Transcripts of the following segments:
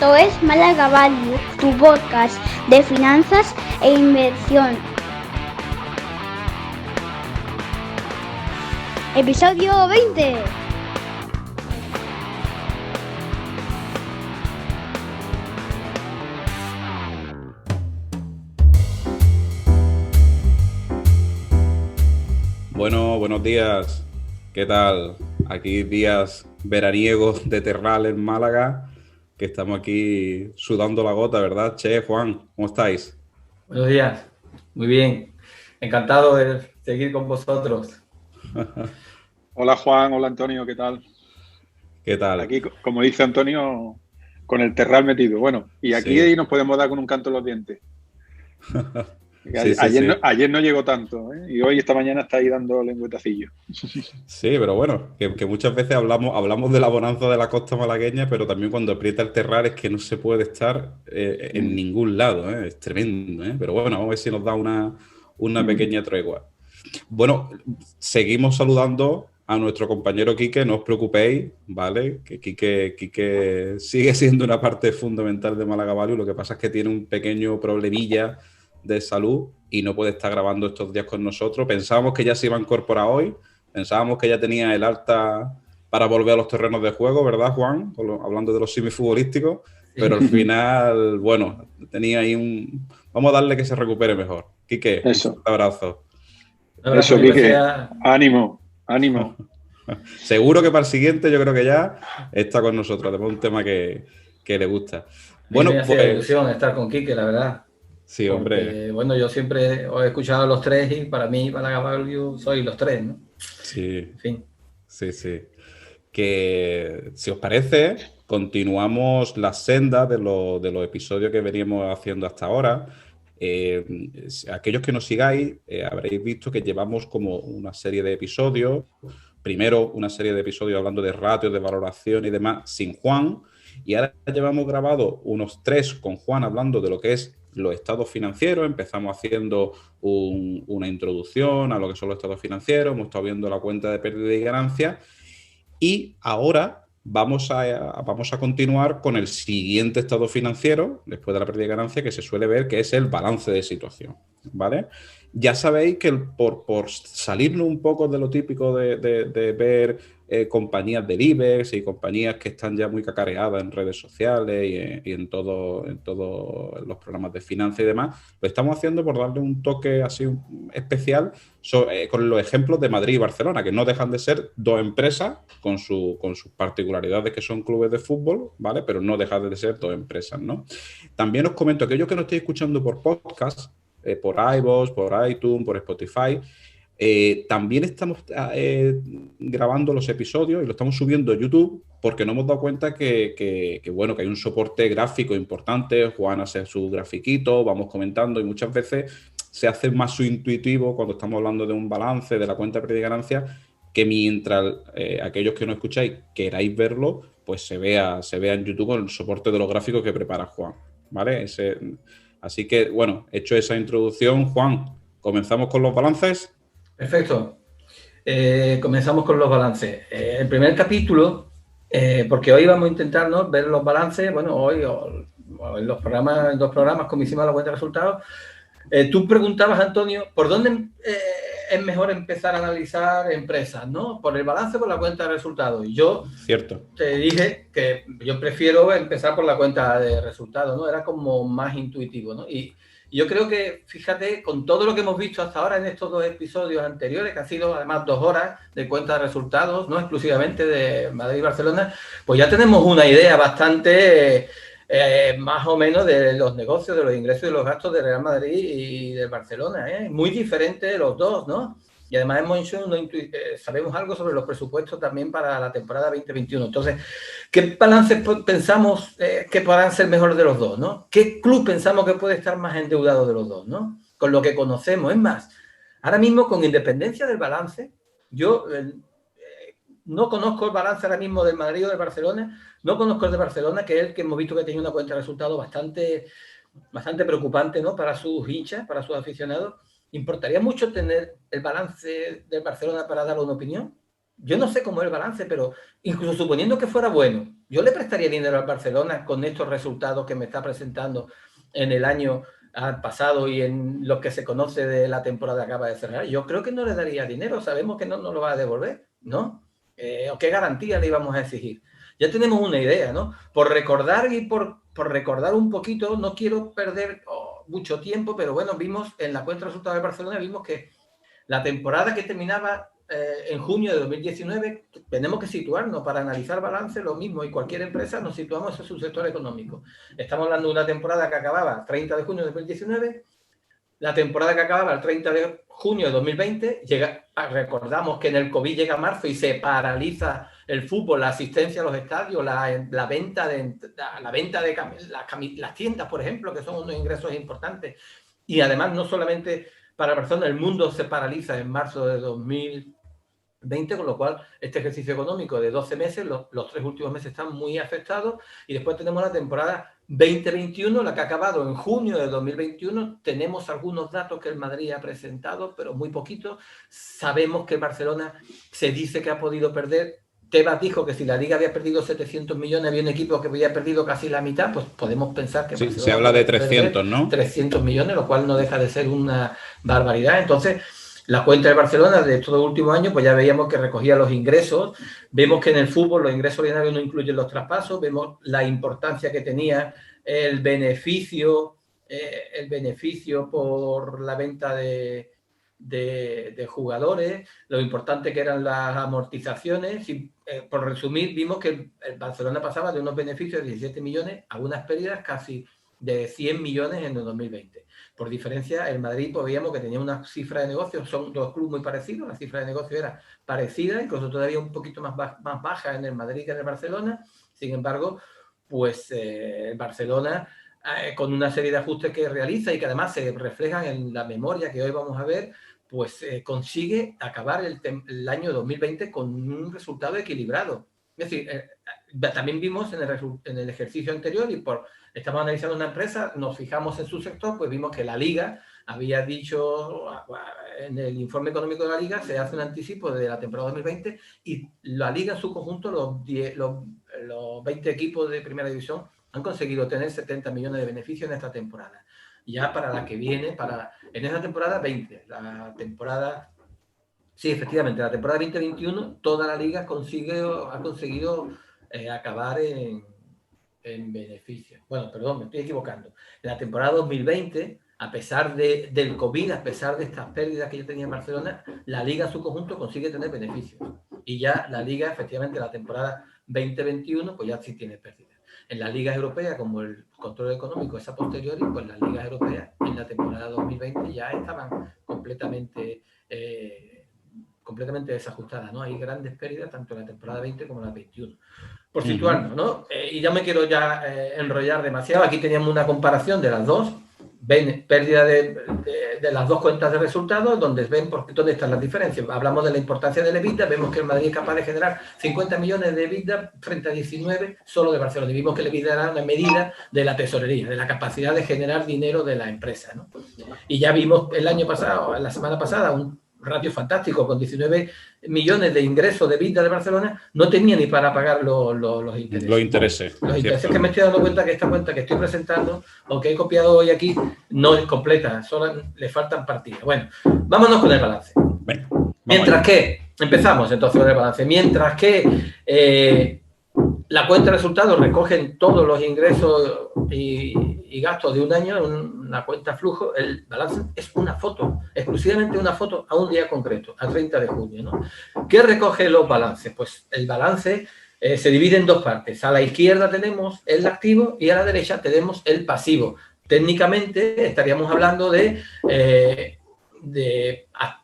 Esto es Málaga Value, tu podcast de finanzas e inversión. Episodio 20. Bueno, buenos días. ¿Qué tal? Aquí días veraniegos de Terral en Málaga, que estamos aquí sudando la gota, ¿verdad? Che, Juan, ¿cómo estáis? Buenos días, muy bien, encantado de seguir con vosotros. Hola Juan, hola Antonio, ¿qué tal? ¿Qué tal? Aquí, como dice Antonio, con el terral metido. Bueno, y Sí, aquí nos podemos dar con un canto en los dientes. sí, sí, Ayer no, sí. ayer no llegó tanto, ¿eh? Y hoy, esta mañana, está ahí dando lengüetacillo. Sí, pero bueno, que muchas veces hablamos de la bonanza de la costa malagueña, pero también cuando aprieta el Terral es que no se puede estar en ningún lado, ¿eh? Es tremendo, ¿eh? Pero bueno, vamos a ver si nos da una pequeña tregua. Bueno, seguimos saludando a nuestro compañero Quique, no os preocupéis, ¿vale? Que Quique sigue siendo una parte fundamental de Málaga Value, lo que pasa es que tiene un pequeño problemilla de salud y no puede estar grabando estos días con nosotros. Pensábamos que ya se iba a incorporar hoy, pensábamos que ya tenía el alta para volver a los terrenos de juego, ¿verdad, Juan? Hablando de los semifutbolísticos, pero al final, bueno, tenía ahí un... Vamos a darle que se recupere mejor. Quique, un Eso, fuerte abrazo. Un abrazo, eso, bienvenido. Quique. Ánimo, ánimo. Seguro que para el siguiente yo creo que ya está con nosotros. Además, un tema que le gusta. A mí me Bueno, hacía pues ilusión estar con Quique, la verdad, sí, hombre. porque bueno, yo siempre os he escuchado a los tres y para mí, Málaga Value, soy los tres, ¿no? Sí, En fin. sí, sí. Que si os parece, continuamos la senda de los episodios que veníamos haciendo hasta ahora. Aquellos que nos sigáis, habréis visto que llevamos como una serie de episodios. Primero, una serie de episodios hablando de ratios, de valoración y demás, sin Juan. Y ahora llevamos grabado unos 3 con Juan hablando de lo que es los estados financieros. Empezamos haciendo una introducción a lo que son los estados financieros. Hemos estado viendo la cuenta de pérdida y ganancia. Y ahora vamos a continuar con el siguiente estado financiero, después de la pérdida de ganancia, que se suele ver, que es el balance de situación, ¿vale? Ya sabéis que por salirnos un poco de lo típico de ver compañías del IBEX y compañías que están ya muy cacareadas en redes sociales y en todos los programas de finanzas y demás, lo estamos haciendo por darle un toque así especial con los ejemplos de Madrid y Barcelona, que no dejan de ser dos empresas con sus particularidades, que son clubes de fútbol, ¿vale? Pero no dejan de ser dos empresas, ¿no? También os comento, aquellos que nos estéis escuchando por podcast, por iVoox, por iTunes, por Spotify, también estamos grabando los episodios y lo estamos subiendo a YouTube porque nos hemos dado cuenta bueno, que hay un soporte gráfico importante. Juan hace su grafiquito, vamos comentando y muchas veces se hace más intuitivo cuando estamos hablando de un balance, de la cuenta de pérdida y ganancia, que mientras aquellos que no escucháis queráis verlo, pues se vea en YouTube con el soporte de los gráficos que prepara Juan, ¿vale? Así que, bueno, hecho esa introducción, Juan, ¿comenzamos con los balances? Perfecto. Comenzamos con los balances. El primer capítulo, porque hoy vamos a intentar, ¿no?, ver los balances, bueno, hoy o en los dos programas, como hicimos la cuenta de resultados. Tú preguntabas, Antonio, ¿por dónde es mejor empezar a analizar empresas, ¿no? ¿Por el balance o por la cuenta de resultados? Y yo Cierto. te dije que yo prefiero empezar por la cuenta de resultados, ¿no? Era como más intuitivo, ¿no? Y yo creo que, fíjate, con todo lo que hemos visto hasta ahora en estos dos episodios anteriores, que han sido además 2 horas de cuenta de resultados, no exclusivamente de Madrid y Barcelona, pues ya tenemos una idea bastante más o menos de los negocios, de los ingresos y los gastos de Real Madrid y de Barcelona, ¿eh? Muy diferente de los dos, ¿no? Y además hemos hecho sabemos algo sobre los presupuestos también para la temporada 2021. Entonces, ¿qué balances pensamos que podrán ser mejores de los dos, ¿no? ¿Qué club pensamos que puede estar más endeudado de los dos, ¿no? Con lo que conocemos. Es más, ahora mismo, con independencia del balance, yo no conozco el balance ahora mismo del Madrid o del Barcelona, no conozco el de Barcelona, que es el que hemos visto que tiene una cuenta de resultados bastante preocupante, ¿no?, para sus hinchas, para sus aficionados. ¿Importaría mucho tener el balance del Barcelona para dar una opinión? yo no sé cómo es el balance, pero incluso suponiendo que fuera bueno, yo le prestaría dinero al Barcelona con estos resultados que me está presentando en el año pasado y en lo que se conoce de la temporada que acaba de cerrar. Yo creo que no le daría dinero, sabemos que no nos lo va a devolver, ¿no? ¿O qué garantía le íbamos a exigir? Ya tenemos una idea, ¿no? Por recordar y por recordar un poquito, no quiero perder mucho tiempo, pero bueno, vimos en la cuenta de resultados de Barcelona, vimos que la temporada que terminaba en junio de 2019, tenemos que situarnos para analizar balance, lo mismo, y cualquier empresa nos situamos en su sector económico. Estamos hablando de una temporada que acababa 30 de junio de 2019, la temporada que acababa el 30 de junio de 2020, recordamos que en el COVID llega marzo y se paraliza el fútbol, la asistencia a los estadios, la venta de las tiendas, por ejemplo, que son unos ingresos importantes. Y además, no solamente para personas, el mundo se paraliza en marzo de 2020, con lo cual este ejercicio económico de 12 meses, los 3 últimos meses están muy afectados, y después tenemos la temporada 2021, la que ha acabado en junio de 2021. Tenemos algunos datos que el Madrid ha presentado, pero muy poquitos. Sabemos que Barcelona se dice que ha podido perder. Tebas dijo que si la Liga había perdido 700 millones, había un equipo que había perdido casi la mitad, pues podemos pensar que Sí, Barcelona se habla de 300, ¿no? 300 millones, lo cual no deja de ser una barbaridad. Entonces, la cuenta de Barcelona de estos últimos años, pues ya veíamos que recogía los ingresos. Vemos que en el fútbol los ingresos ordinarios no incluyen los traspasos. Vemos la importancia que tenía el beneficio por la venta de jugadores, lo importante que eran las amortizaciones. Y, por resumir, vimos que el Barcelona pasaba de unos beneficios de 17 millones a unas pérdidas casi de 100 millones en el 2020. Por diferencia, el Madrid, pues veíamos que tenía una cifra de negocios, son dos clubes muy parecidos, la cifra de negocio era parecida, incluso todavía un poquito más baja en el Madrid que en el Barcelona. Sin embargo, pues el Barcelona, con una serie de ajustes que realiza y que además se reflejan en la memoria que hoy vamos a ver, pues consigue acabar el año 2020 con un resultado equilibrado. Es decir, también vimos en el ejercicio anterior, y estamos analizando una empresa, nos fijamos en su sector, pues vimos que la Liga había dicho, en el informe económico de la Liga se hace un anticipo de la temporada 2020, y la Liga en su conjunto, los 20 equipos de primera división han conseguido tener 70 millones de beneficios en esta temporada. Ya para la que viene, en esa temporada 20, sí, efectivamente, la temporada 2021, toda la Liga ha conseguido acabar en beneficios. Bueno, perdón, me estoy equivocando. En la temporada 2020, a pesar del COVID, a pesar de estas pérdidas que yo tenía en Barcelona, la Liga en su conjunto consigue tener beneficios. Y ya la Liga, efectivamente, la temporada 2021, pues ya sí tiene pérdidas. En las ligas europeas, como el control económico es a posteriori, pues las ligas europeas en la temporada 2020 ya estaban completamente desajustadas, ¿no? Hay grandes pérdidas tanto en la temporada 20 como en la 21. Por situarnos, ¿no? Y ya me quiero enrollar demasiado. Aquí teníamos una comparación de las dos, ven pérdida de las dos cuentas de resultados, donde ven dónde están las diferencias. Hablamos de la importancia del EBITDA, vemos que el Madrid es capaz de generar 50 millones de EBITDA frente a 19 solo de Barcelona. Y vimos que el EBITDA era una medida de la tesorería, de la capacidad de generar dinero de la empresa, ¿no? Y ya vimos la semana pasada, un ratio fantástico, con 19 millones de ingresos de EBITDA de Barcelona, no tenía ni para pagar los intereses. Los intereses. Los intereses, que me estoy dando cuenta que esta cuenta que estoy presentando, o que he copiado hoy aquí, no es completa, solo le faltan partidas. Bueno, vámonos con el balance. Venga, Mientras que, empezamos entonces con el balance, mientras que la cuenta de resultados recogen todos los ingresos y gastos de un año, una cuenta flujo, el balance es una foto, exclusivamente una foto a un día concreto, a 30 de junio, ¿no? ¿Qué recoge los balances? Pues el balance se divide en dos partes. A la izquierda tenemos el activo y a la derecha tenemos el pasivo. Técnicamente estaríamos hablando de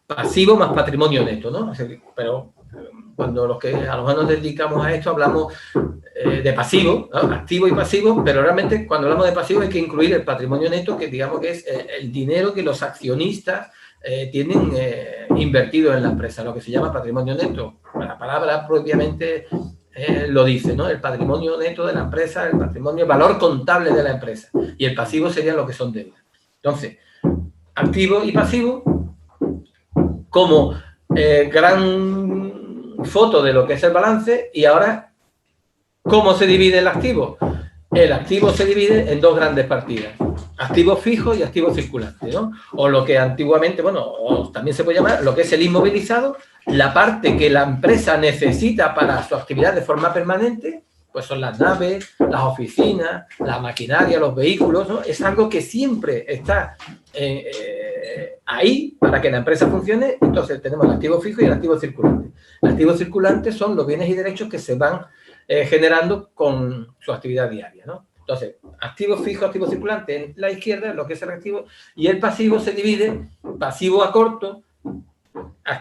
pasivo más patrimonio neto, ¿no? Pero cuando a lo mejor nos dedicamos a esto hablamos de pasivo, ¿no? Activo y pasivo, pero realmente cuando hablamos de pasivo hay que incluir el patrimonio neto, que digamos que es el dinero que los accionistas tienen invertido en la empresa, lo que se llama patrimonio neto. La palabra propiamente lo dice, ¿no? El patrimonio neto de la empresa, el patrimonio, el valor contable de la empresa, y el pasivo sería lo que son deudas. Entonces, activo y pasivo como gran foto de lo que es el balance y ahora, ¿cómo se divide el activo? El activo se divide en dos grandes partidas, activos fijos y activos circulantes, ¿no? O lo que antiguamente, bueno, o también se puede llamar lo que es el inmovilizado, la parte que la empresa necesita para su actividad de forma permanente, pues son las naves, las oficinas, la maquinaria, los vehículos, ¿no? Es algo que siempre está ahí para que la empresa funcione. Entonces tenemos el activo fijo y el activo circulante. El activo circulante son los bienes y derechos que se van generando con su actividad diaria, ¿no? Entonces, activo fijo, activo circulante en la izquierda, lo que es el activo, y el pasivo se divide, pasivo a corto,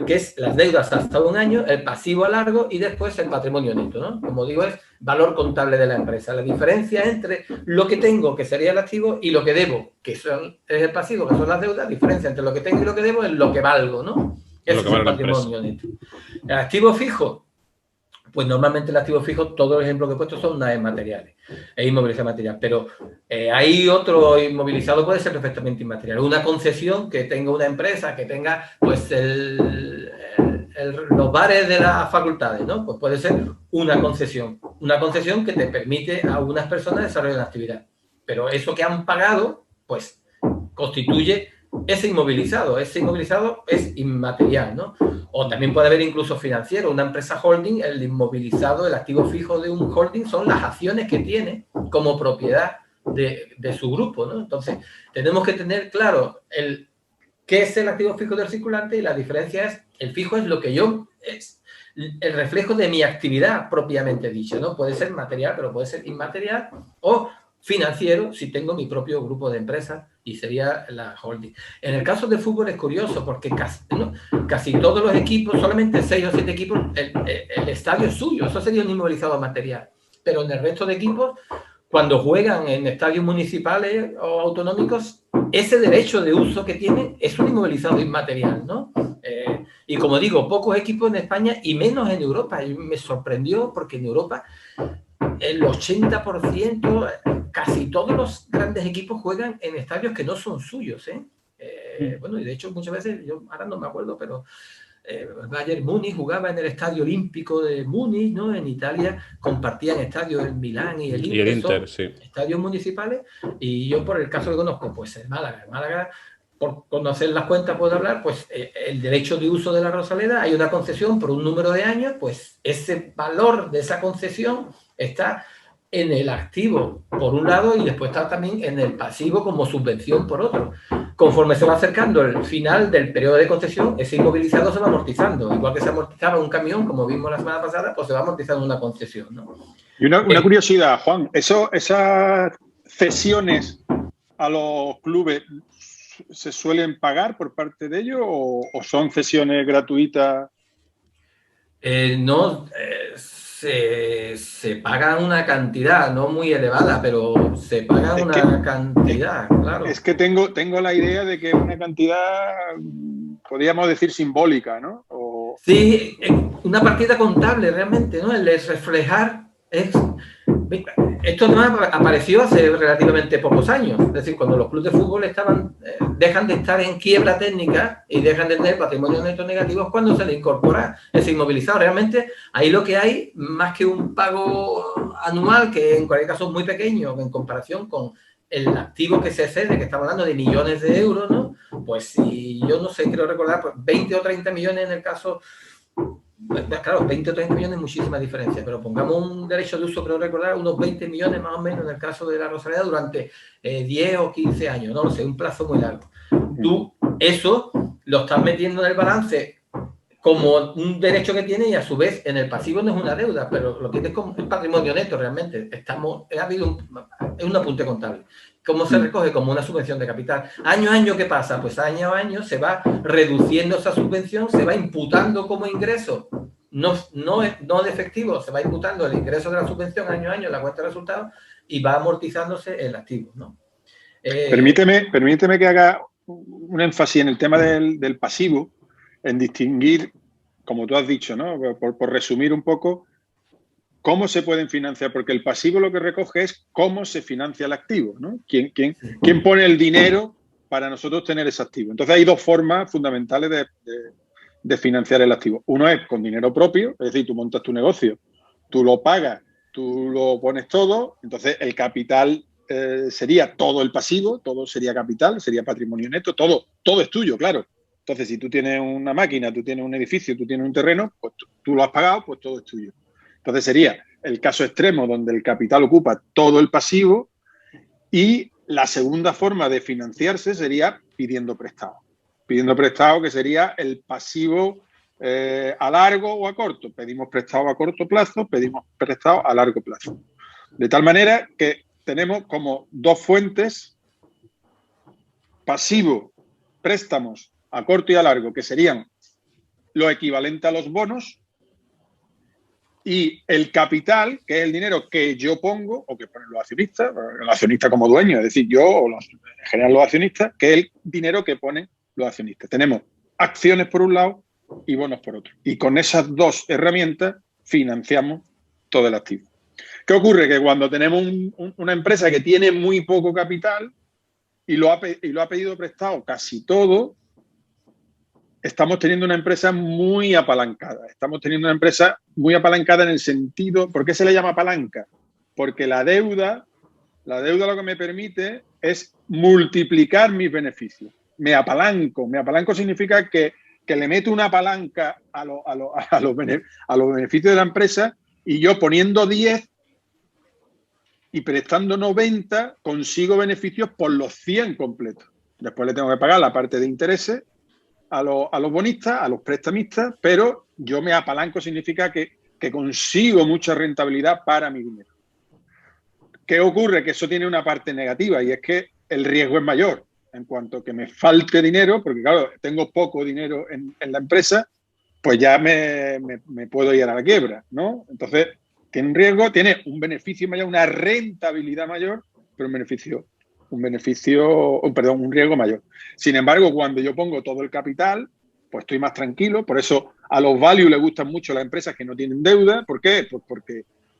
que es las deudas hasta un año, el pasivo a largo y después el patrimonio neto, ¿no? Como digo, es valor contable de la empresa. La diferencia entre lo que tengo, que sería el activo, y lo que debo, que es el pasivo, que son las deudas, la diferencia entre lo que tengo y lo que debo es lo que valgo, ¿no? Eso es el patrimonio neto. El activo fijo, pues normalmente el activo fijo, todos los ejemplos que he puesto son naves materiales e inmovilizado material, pero hay otro inmovilizado, puede ser perfectamente inmaterial. Una concesión que tenga una empresa, que tenga pues los bares de las facultades, ¿no? Pues puede ser una concesión que te permite a unas personas desarrollar la actividad. Pero eso que han pagado, pues constituye ese inmovilizado es inmaterial, ¿no? O también puede haber incluso financiero, una empresa holding, el inmovilizado, el activo fijo de un holding son las acciones que tiene como propiedad de su grupo, ¿no? Entonces, tenemos que tener claro qué es el activo fijo del circulante y la diferencia es, el fijo es lo que es el reflejo de mi actividad propiamente dicha, ¿no? Puede ser material, pero puede ser inmaterial o financiero si tengo mi propio grupo de empresas y sería la holding. En el caso de fútbol es curioso porque casi todos los equipos, solamente 6 o 7 equipos, el estadio es suyo, eso sería un inmovilizado material. Pero en el resto de equipos, cuando juegan en estadios municipales o autonómicos, ese derecho de uso que tienen es un inmovilizado inmaterial, ¿no? Y como digo, pocos equipos en España y menos en Europa. Y me sorprendió porque en Europa el 80%, casi todos los grandes equipos juegan en estadios que no son suyos, bueno, y de hecho muchas veces, yo ahora no me acuerdo, pero Bayern Múnich jugaba en el Estadio Olímpico de Múnich, ¿no? En Italia compartían estadios el Milán y el Inter, sí. Estadios municipales, y yo por el caso que conozco, pues el Málaga, por conocer las cuentas puedo hablar, pues el derecho de uso de la Rosaleda, hay una concesión por un número de años, pues ese valor de esa concesión está en el activo por un lado y después está también en el pasivo como subvención por otro. Conforme se va acercando el final del periodo de concesión, ese inmovilizado se va amortizando. Igual que se amortizaba un camión, como vimos la semana pasada, pues se va amortizando una concesión, ¿no? Y una curiosidad, Juan, esas cesiones a los clubes ¿se suelen pagar por parte de ellos o son cesiones gratuitas? No, se paga una cantidad, no muy elevada, pero se paga una cantidad, claro. Es que tengo la idea de que es una cantidad, podríamos decir, simbólica, ¿no? Sí, una partida contable realmente, ¿no? El de reflejar esto además apareció hace relativamente pocos años, es decir, cuando los clubes de fútbol dejan de estar en quiebra técnica y dejan de tener patrimonio neto negativo cuando se le incorpora ese inmovilizado. Realmente ahí lo que hay, más que un pago anual, que en cualquier caso es muy pequeño en comparación con el activo que se cede, que estamos hablando de millones de euros, ¿no? Pues si yo no sé, quiero recordar, pues 20 o 30 millones en el caso. Claro, 20 o 30 millones es muchísima diferencia, pero pongamos un derecho de uso, creo recordar, unos 20 millones más o menos en el caso de la Rosaleda durante 10 o 15 años, no lo sé, un plazo muy largo. Tú eso lo estás metiendo en el balance como un derecho que tiene y a su vez en el pasivo no es una deuda, pero lo tienes como un patrimonio neto realmente. Es un apunte contable. ¿Cómo se recoge? Como una subvención de capital. ¿Año a año qué pasa? Pues año a año se va reduciendo esa subvención, se va imputando como ingreso, no de efectivo, se va imputando el ingreso de la subvención año a año en la cuenta de resultados y va amortizándose el activo, ¿no? Permíteme que haga un énfasis en el tema del pasivo, en distinguir, como tú has dicho, ¿no? Por resumir un poco, cómo se pueden financiar, porque el pasivo lo que recoge es cómo se financia el activo, ¿no? ¿Quién pone el dinero para nosotros tener ese activo? Entonces hay dos formas fundamentales de financiar el activo. Uno es con dinero propio, es decir, tú montas tu negocio, tú lo pagas, tú lo pones todo, entonces el capital sería todo el pasivo, todo sería capital, sería patrimonio neto, todo es tuyo, claro. Entonces, si tú tienes una máquina, tú tienes un edificio, tú tienes un terreno, pues tú lo has pagado, pues todo es tuyo. Entonces sería el caso extremo donde el capital ocupa todo el pasivo y la segunda forma de financiarse sería pidiendo prestado. Pidiendo prestado, que sería el pasivo a largo o a corto. Pedimos prestado a corto plazo, pedimos prestado a largo plazo. De tal manera que tenemos como dos fuentes: pasivo, préstamos a corto y a largo, que serían lo equivalente a los bonos, y el capital, que es el dinero que yo pongo o que ponen los accionistas, el accionista como dueño, es decir, yo o en general los accionistas, que es el dinero que ponen los accionistas. Tenemos acciones por un lado y bonos por otro. Y con esas dos herramientas financiamos todo el activo. ¿Qué ocurre? Que cuando tenemos una empresa que tiene muy poco capital y lo ha pedido prestado casi todo, estamos teniendo una empresa muy apalancada. Estamos teniendo una empresa muy apalancada en el sentido... ¿Por qué se le llama palanca? Porque la deuda lo que me permite es multiplicar mis beneficios. Me apalanco. Me apalanco significa que le meto una palanca a los beneficios de la empresa, y yo poniendo 10 y prestando 90 consigo beneficios por los 100 completos. Después le tengo que pagar la parte de intereses a los bonistas, a los prestamistas, pero yo me apalanco, significa que consigo mucha rentabilidad para mi dinero. ¿Qué ocurre? Que eso tiene una parte negativa, y es que el riesgo es mayor en cuanto que me falte dinero, porque claro, tengo poco dinero en la empresa, pues ya me puedo ir a la quiebra, ¿no? Entonces, tiene un riesgo, tiene un beneficio mayor, una rentabilidad mayor, pero un riesgo mayor. Sin embargo, cuando yo pongo todo el capital, pues estoy más tranquilo. Por eso a los value les gustan mucho las empresas que no tienen deuda. ¿Por qué? Pues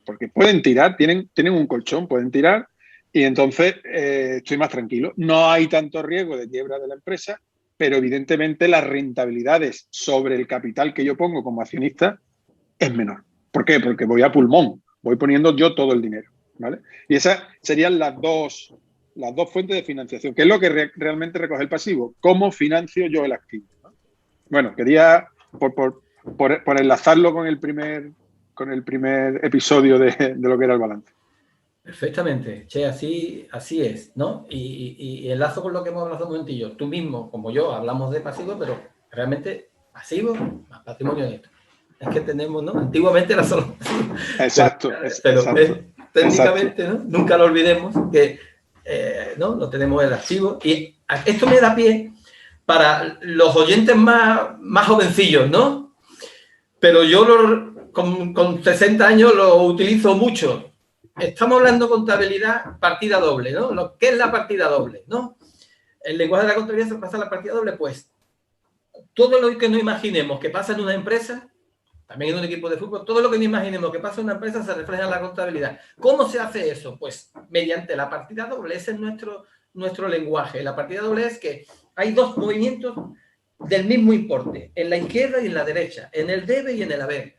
porque pueden tirar, tienen un colchón, pueden tirar, y entonces estoy más tranquilo. No hay tanto riesgo de quiebra de la empresa, pero evidentemente las rentabilidades sobre el capital que yo pongo como accionista es menor. ¿Por qué? Porque voy a pulmón, voy poniendo yo todo el dinero, ¿vale? Y esas serían las dos fuentes de financiación. ¿Qué es lo que realmente recoge el pasivo? ¿Cómo financio yo el activo? ¿No? Bueno, quería, por enlazarlo con el primer episodio de lo que era el balance. Perfectamente, Che, así es, ¿no? Y enlazo con lo que hemos hablado un momentillo. Tú mismo, como yo, hablamos de pasivo, pero realmente pasivo más patrimonio neto. Es que tenemos, ¿no? Antiguamente era solo pasivo. Exacto. Pero exacto, técnicamente, ¿no? Nunca lo olvidemos que no tenemos el activo. Y esto me da pie para los oyentes más jovencillos, ¿no? Pero yo con 60 años lo utilizo mucho. Estamos hablando de contabilidad partida doble, ¿no? ¿Qué es la partida doble, no? El lenguaje de la contabilidad se pasa a la partida doble, pues todo lo que no imaginemos que pasa en una empresa, también en un equipo de fútbol, todo lo que no imaginemos que pasa en una empresa se refleja en la contabilidad. ¿Cómo se hace eso? Pues mediante la partida doble. Ese es nuestro lenguaje. La partida doble es que hay dos movimientos del mismo importe, en la izquierda y en la derecha, en el debe y en el haber.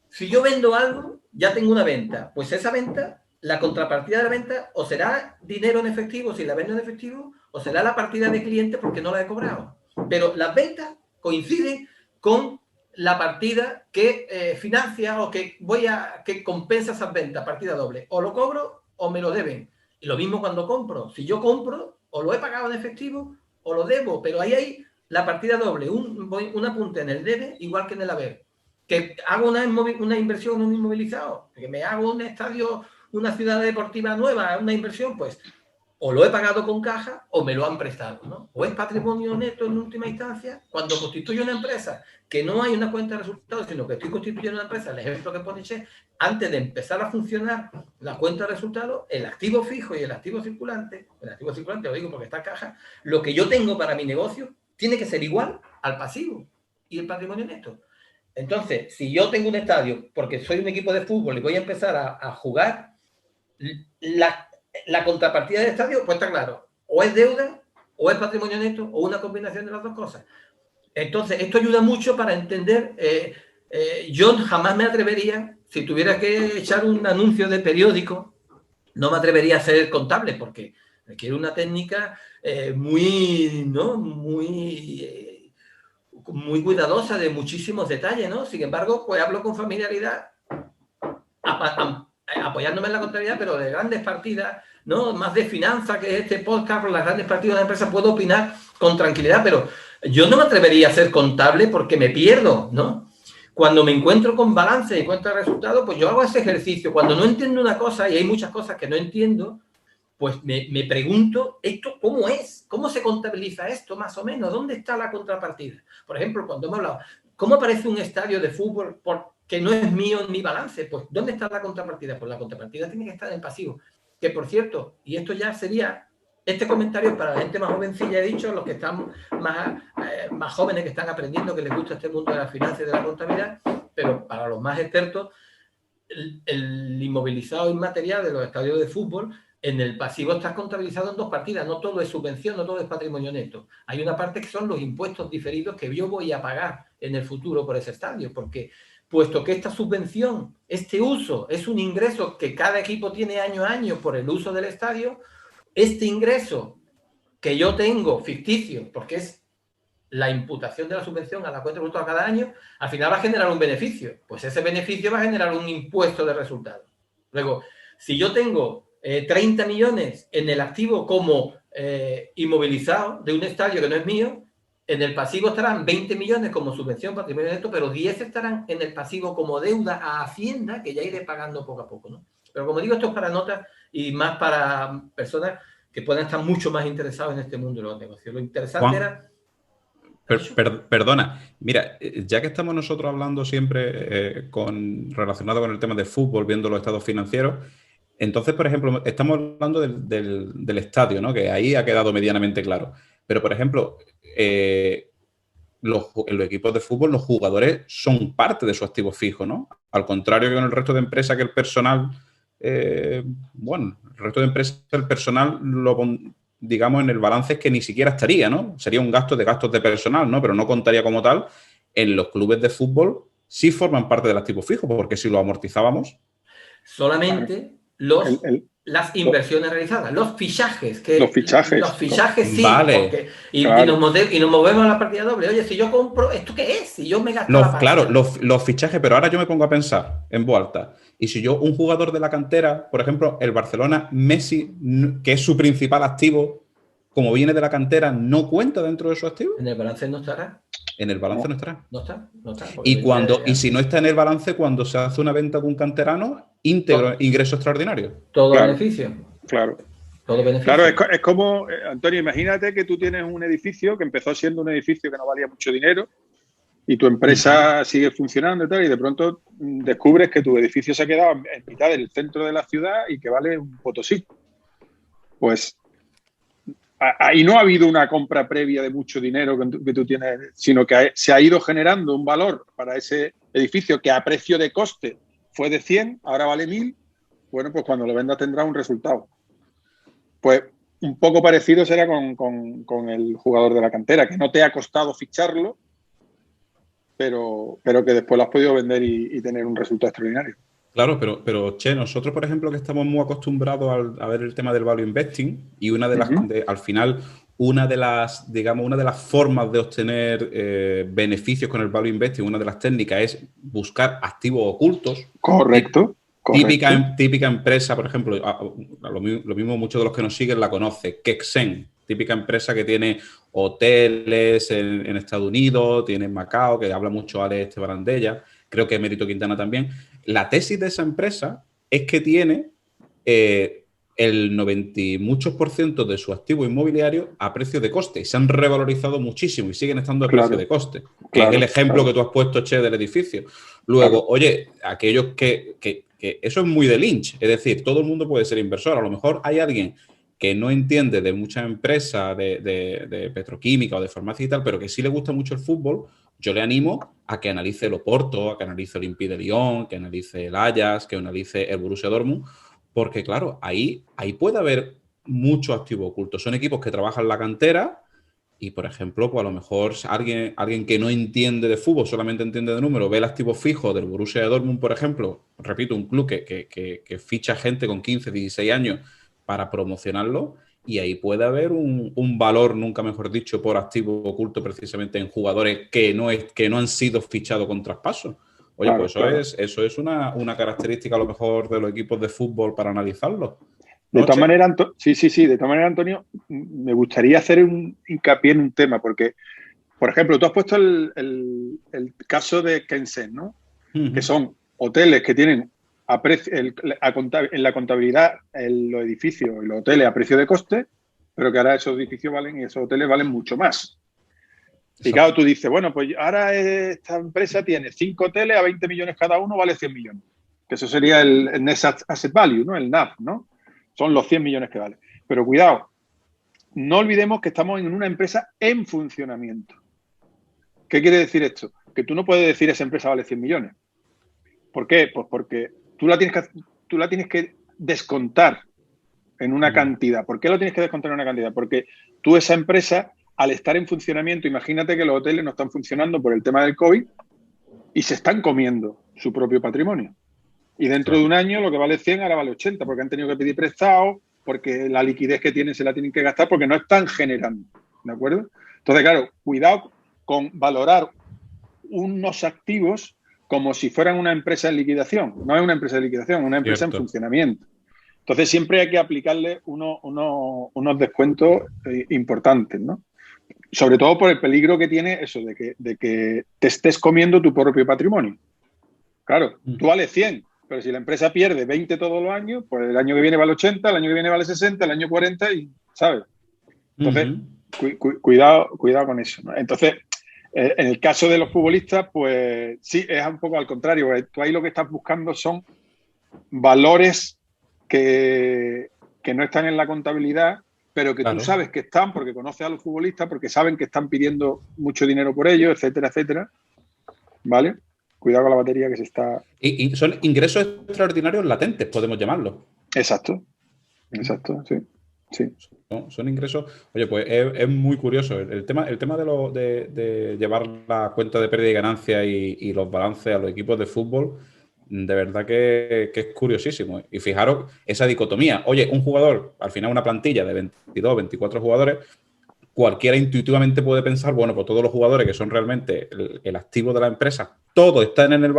Si yo vendo algo, ya tengo una venta. Pues esa venta, la contrapartida de la venta, o será dinero en efectivo si la vendo en efectivo, o será la partida de cliente porque no la he cobrado. Pero las ventas coinciden con la partida que financia o que compensa esas ventas, partida doble. O lo cobro o me lo deben. Y lo mismo cuando compro. Si yo compro, o lo he pagado en efectivo o lo debo. Pero ahí hay la partida doble, un apunte en el debe igual que en el haber. Que hago una inversión en un inmovilizado, que me hago un estadio, una ciudad deportiva nueva, una inversión, pues o lo he pagado con caja o me lo han prestado, ¿no? O es patrimonio neto en última instancia. Cuando constituyo una empresa que no hay una cuenta de resultados, sino que estoy constituyendo una empresa, el ejemplo que pone Che, antes de empezar a funcionar la cuenta de resultados, el activo fijo y el activo circulante lo digo porque está caja, lo que yo tengo para mi negocio tiene que ser igual al pasivo y el patrimonio neto. Entonces, si yo tengo un estadio, porque soy un equipo de fútbol y voy a empezar a jugar, la contrapartida del estadio, pues está claro, o es deuda, o es patrimonio neto, o una combinación de las dos cosas. Entonces, esto ayuda mucho para entender. Yo jamás me atrevería, si tuviera que echar un anuncio de periódico, no me atrevería a ser contable porque requiere una técnica muy, ¿no? Muy cuidadosa de muchísimos detalles, ¿no? Sin embargo, pues hablo con familiaridad, apoyándome en la contabilidad, pero de grandes partidas, ¿no? Más de finanzas que este podcast, por las grandes partidas de la empresa, puedo opinar con tranquilidad, pero yo no me atrevería a ser contable porque me pierdo, ¿no? Cuando me encuentro con balance y cuenta de resultados, pues yo hago ese ejercicio. Cuando no entiendo una cosa, y hay muchas cosas que no entiendo, pues me pregunto, ¿esto cómo es? ¿Cómo se contabiliza esto más o menos? ¿Dónde está la contrapartida? Por ejemplo, cuando hemos hablado, ¿cómo aparece un estadio de fútbol que no es mío en mi balance? Pues ¿dónde está la contrapartida? Pues la contrapartida tiene que estar en el pasivo. Que por cierto, y esto ya sería, este comentario para la gente más jovencilla, he dicho, los que están más jóvenes, que están aprendiendo, que les gusta este mundo de la finanza y de la contabilidad, pero para los más expertos, el inmovilizado inmaterial de los estadios de fútbol, en el pasivo está contabilizado en dos partidas. No todo es subvención, no todo es patrimonio neto. Hay una parte que son los impuestos diferidos que yo voy a pagar en el futuro por ese estadio, porque puesto que esta subvención, este uso, es un ingreso que cada equipo tiene año a año por el uso del estadio, este ingreso que yo tengo ficticio, porque es la imputación de la subvención a la cuenta de resultados cada año, al final va a generar un beneficio. Pues ese beneficio va a generar un impuesto de resultados. Luego, si yo tengo 30 millones en el activo como inmovilizado de un estadio que no es mío, en el pasivo estarán 20 millones como subvención patrimonio neto, pero 10 estarán en el pasivo como deuda a Hacienda, que ya iré pagando poco a poco, ¿no? Pero como digo, esto es para notas y más para personas que puedan estar mucho más interesados en este mundo de los negocios. Lo interesante Juan, era... perdona, mira, ya que estamos nosotros hablando siempre relacionado con el tema de fútbol, viendo los estados financieros, entonces, por ejemplo, estamos hablando del estadio, ¿no? Que ahí ha quedado medianamente claro. Pero, por ejemplo, en los equipos de fútbol, los jugadores son parte de su activo fijo, ¿no? Al contrario que en el resto de empresas, que el personal, bueno, el resto de empresas, el personal digamos, en el balance es que ni siquiera estaría, ¿no? Sería un gasto de gastos de personal, ¿no? Pero no contaría como tal. En los clubes de fútbol sí forman parte del activo fijo, porque si lo amortizábamos... Solamente las inversiones realizadas, los fichajes. Los fichajes. Los fichajes sí, vale, porque, claro. y nos movemos a la partida doble. Oye, si yo compro, ¿esto qué es? Si yo me gasto la pasta. Claro, los fichajes, pero ahora yo me pongo a pensar en voz alta. Y si yo, un jugador de la cantera, por ejemplo, el Barcelona, Messi, que es su principal activo, como viene de la cantera, ¿no cuenta dentro de su activo? En el balance no estará. En el balance no estará. No está. Y si no está en el balance, cuando se hace una venta de un canterano, íntegro, ingreso extraordinario. Todo beneficio. Claro. Todo beneficio. Claro, es como, Antonio, imagínate que tú tienes un edificio que empezó siendo un edificio que no valía mucho dinero y tu empresa sigue funcionando y tal, y de pronto descubres que tu edificio se ha quedado en mitad del centro de la ciudad y que vale un potosí. Pues ahí no ha habido una compra previa de mucho dinero que tú tienes, sino que se ha ido generando un valor para ese edificio que a precio de coste fue de 100, ahora vale 1000. Bueno, pues cuando lo vendas tendrás un resultado. Pues un poco parecido será con el jugador de la cantera, que no te ha costado ficharlo, pero que después lo has podido vender y tener un resultado extraordinario. Claro, pero Che, nosotros, por ejemplo, que estamos muy acostumbrados a ver el tema del value investing y una de las, al final, una de las formas de obtener beneficios con el value investing, una de las técnicas es buscar activos ocultos. Correcto. Típica empresa, por ejemplo, lo mismo muchos de los que nos siguen la conocen, Kexen, típica empresa que tiene hoteles en Estados Unidos, tiene en Macao, que habla mucho Alex Esteban de ella, creo que Mérito Quintana también. La tesis de esa empresa es que tiene el 90 y muchos % de su activo inmobiliario a precio de coste y se han revalorizado muchísimo y siguen estando a precio de coste, que es el ejemplo que tú has puesto, Che, del edificio. Luego, oye, aquellos que eso es muy de Lynch, es decir, todo el mundo puede ser inversor. A lo mejor hay alguien que no entiende de muchas empresas de petroquímica o de farmacia y tal, pero que sí le gusta mucho el fútbol. Yo le animo a que analice el Oporto, a que analice el Olympique de Lyon, que analice el Ajax, que analice el Borussia Dortmund, porque claro, ahí puede haber mucho activo oculto. Son equipos que trabajan la cantera Y, por ejemplo, pues a lo mejor alguien que no entiende de fútbol, solamente entiende de números, ve el activo fijo del Borussia de Dortmund, por ejemplo, repito, un club que ficha gente con 15, 16 años para promocionarlo, y ahí puede haber un valor, nunca mejor dicho, por activo oculto precisamente en jugadores que no han sido fichados con traspaso. Oye, Claro, pues claro. eso es una característica a lo mejor de los equipos de fútbol para analizarlo. De ¿No, todas Che? maneras, sí. De todas maneras, Antonio, me gustaría hacer un hincapié en un tema, porque, por ejemplo, tú has puesto el caso de Kensen, ¿no? Que son hoteles que tienen en la contabilidad los edificios y los hoteles a precio de coste, pero que ahora esos edificios valen y esos hoteles valen mucho más. Y claro, tú dices, bueno, pues ahora esta empresa tiene 5 hoteles a 20 millones cada uno, vale 100 millones. Que eso sería el Net Asset Value, ¿no? El NAV, ¿no? Son los 100 millones que vale. Pero cuidado, no olvidemos que estamos en una empresa en funcionamiento. ¿Qué quiere decir esto? Que tú no puedes decir esa empresa vale 100 millones. ¿Por qué? Pues porque tú la tienes que descontar en una cantidad. ¿Por qué lo tienes que descontar en una cantidad? Porque tú esa empresa, al estar en funcionamiento, imagínate que los hoteles no están funcionando por el tema del COVID y se están comiendo su propio patrimonio. Y dentro de un año lo que vale 100 ahora vale 80 porque han tenido que pedir prestado, porque la liquidez que tienen se la tienen que gastar porque no están generando. ¿De acuerdo? Entonces, claro, cuidado con valorar unos activos como si fueran una empresa en liquidación. No es una empresa de liquidación, es una empresa en funcionamiento. Entonces, siempre hay que aplicarle unos descuentos importantes, ¿no? Sobre todo por el peligro que tiene eso de que te estés comiendo tu propio patrimonio. Claro, tú vales 100, pero si la empresa pierde 20 todos los años, pues el año que viene vale 80, el año que viene vale 60, el año 40 y, ¿sabes? Entonces, cuidado con eso, ¿no? Entonces, en el caso de los futbolistas, pues sí, es un poco al contrario. Tú ahí lo que estás buscando son valores que no están en la contabilidad, pero que tú sabes que están porque conoces a los futbolistas, porque saben que están pidiendo mucho dinero por ellos, etcétera, etcétera. ¿Vale? Cuidado con la batería que se está... Y son ingresos extraordinarios latentes, podemos llamarlos. Exacto, sí. Son ingresos... Oye, pues es muy curioso. El tema de llevar la cuenta de pérdida y ganancia y los balances a los equipos de fútbol, de verdad que es curiosísimo. Y fijaros esa dicotomía. Oye, un jugador, al final una plantilla de 22, 24 jugadores... Cualquiera intuitivamente puede pensar, bueno, pues todos los jugadores que son realmente el activo de la empresa, todos están en el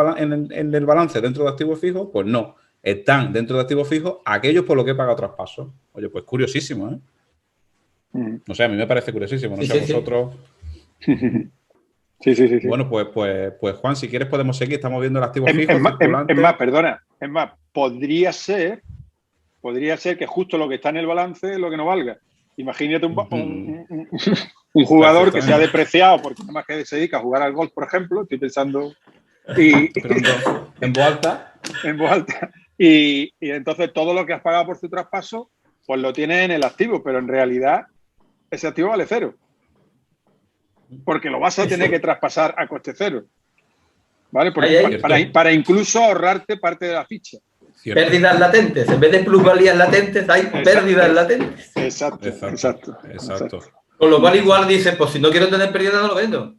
balance dentro de activos fijos, pues no, están dentro de activos fijos aquellos por lo que he pagado traspasos. Oye, pues curiosísimo, ¿eh? No sé, a mí me parece curiosísimo, no sé a vosotros. Sí. Bueno, pues Juan, si quieres podemos seguir, estamos viendo el activo fijo. Es más, podría ser que justo lo que está en el balance es lo que no valga. Imagínate un jugador que se ha depreciado porque nada más que se dedica a jugar al golf, por ejemplo. Estoy pensando en voz alta. En voz alta. Y entonces todo lo que has pagado por su traspaso, pues lo tienes en el activo, pero en realidad ese activo vale cero. Porque lo vas a tener que traspasar a coste cero. ¿Vale? Para incluso ahorrarte parte de la ficha. Cierto. Pérdidas latentes. En vez de plusvalías latentes, hay pérdidas latentes. Exacto. Con lo cual igual dices, pues si no quiero tener pérdidas, no lo vendo.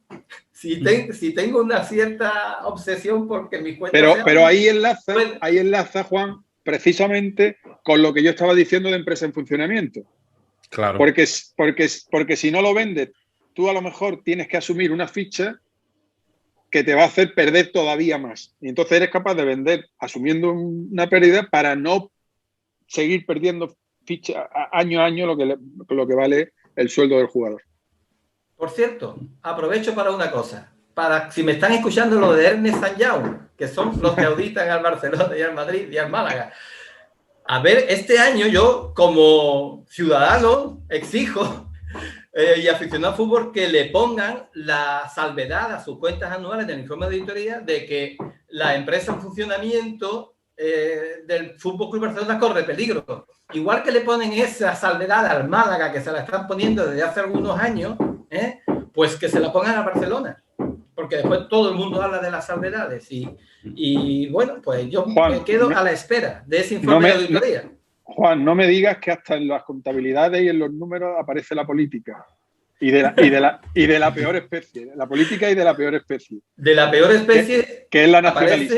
Si tengo una cierta obsesión porque mi cuenta... Pero ahí enlaza, Juan, precisamente con lo que yo estaba diciendo de empresa en funcionamiento. Claro. Porque si no lo vendes, tú a lo mejor tienes que asumir una ficha que te va a hacer perder todavía más. Y entonces eres capaz de vender asumiendo una pérdida para no seguir perdiendo ficha año a año lo que vale el sueldo del jugador. Por cierto, aprovecho para una cosa. Si me están escuchando los de Ernest Sanjau, que son los que auditan al Barcelona y al Madrid y al Málaga. A ver, este año yo, como ciudadano, exijo y aficionado al fútbol que le pongan la salvedad a sus cuentas anuales del informe de auditoría de que la empresa en funcionamiento del Fútbol Club Barcelona corre peligro. Igual que le ponen esa salvedad al Málaga, que se la están poniendo desde hace algunos años, pues que se la pongan a Barcelona. Porque después todo el mundo habla de las salvedades. Y bueno, pues yo me quedo a la espera de ese informe de auditoría. Juan, no me digas que hasta en las contabilidades y en los números aparece la política. Y de la peor especie, la política y de la peor especie. De la peor especie que es la nacionalista.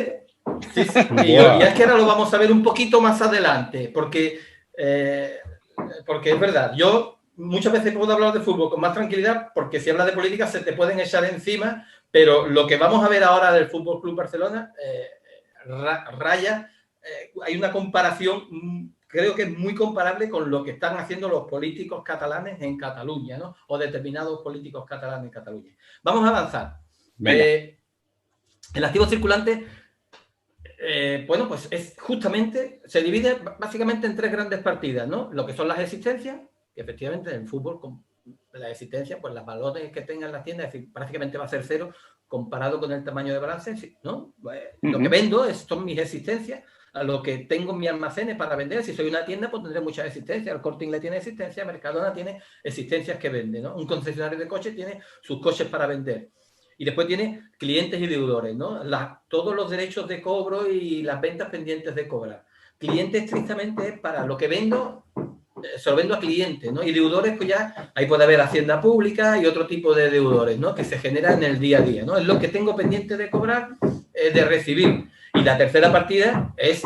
Sí, sí. Y es que ahora lo vamos a ver un poquito más adelante, porque es verdad, yo muchas veces puedo hablar de fútbol con más tranquilidad, porque si hablas de política se te pueden echar encima, pero lo que vamos a ver ahora del Fútbol Club Barcelona, raya, hay una comparación, creo que es muy comparable con lo que están haciendo los políticos catalanes en Cataluña, ¿no? O determinados políticos catalanes en Cataluña. Vamos a avanzar. El activo circulante, bueno, pues es justamente, se divide básicamente en 3 grandes partidas, ¿no? Lo que son las existencias, que efectivamente en el fútbol, con la existencia, pues los valores que tengan las tiendas, es decir, prácticamente va a ser 0 comparado con el tamaño de balance, ¿no? Lo que vendo son mis existencias, a lo que tengo en mis almacenes para vender. Si soy una tienda, pues tendré muchas existencias. El Corte Inglés tiene existencias, Mercadona tiene existencias que vende, ¿no? Un concesionario de coches tiene sus coches para vender. Y después tiene clientes y deudores, ¿no? Todos los derechos de cobro y las ventas pendientes de cobrar. Clientes estrictamente es para lo que vendo, se lo vendo a clientes, ¿no? Y deudores, pues ya ahí puede haber hacienda pública y otro tipo de deudores, ¿no? Que se generan en el día a día, ¿no? Es lo que tengo pendiente de cobrar, de recibir. Y la tercera partida es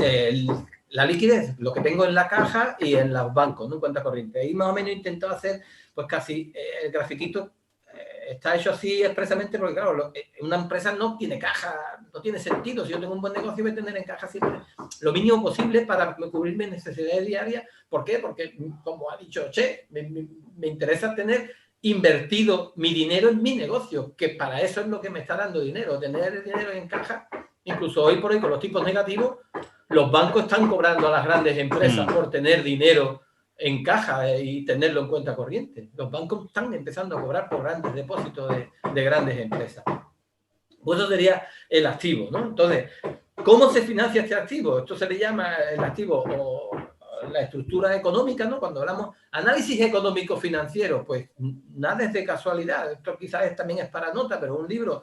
la liquidez, lo que tengo en la caja y en los bancos, ¿no? En cuenta corriente. Ahí más o menos he intentado hacer, pues casi el grafiquito está hecho así expresamente porque, claro, una empresa no tiene caja, no tiene sentido. Si yo tengo un buen negocio, voy a tener en caja siempre lo mínimo posible para cubrir mis necesidades diarias. ¿Por qué? Porque, como ha dicho Che, me interesa tener invertido mi dinero en mi negocio, que para eso es lo que me está dando dinero, tener el dinero en caja. Incluso hoy por hoy, con los tipos negativos, los bancos están cobrando a las grandes empresas por tener dinero en caja y tenerlo en cuenta corriente. Los bancos están empezando a cobrar por grandes depósitos de grandes empresas. Pues eso sería el activo, ¿no? Entonces, ¿cómo se financia este activo? Esto se le llama el activo o la estructura económica, ¿no? Cuando hablamos análisis económico-financiero, pues nada es de casualidad. Esto quizás también es para nota, pero un libro,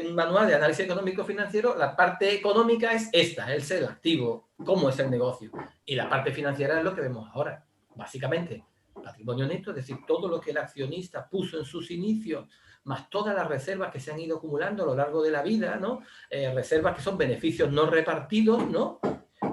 un manual de análisis económico-financiero, la parte económica es esta, es el activo, cómo es el negocio. Y la parte financiera es lo que vemos ahora. Básicamente, patrimonio neto, es decir, todo lo que el accionista puso en sus inicios, más todas las reservas que se han ido acumulando a lo largo de la vida, ¿no? Reservas que son beneficios no repartidos, ¿no?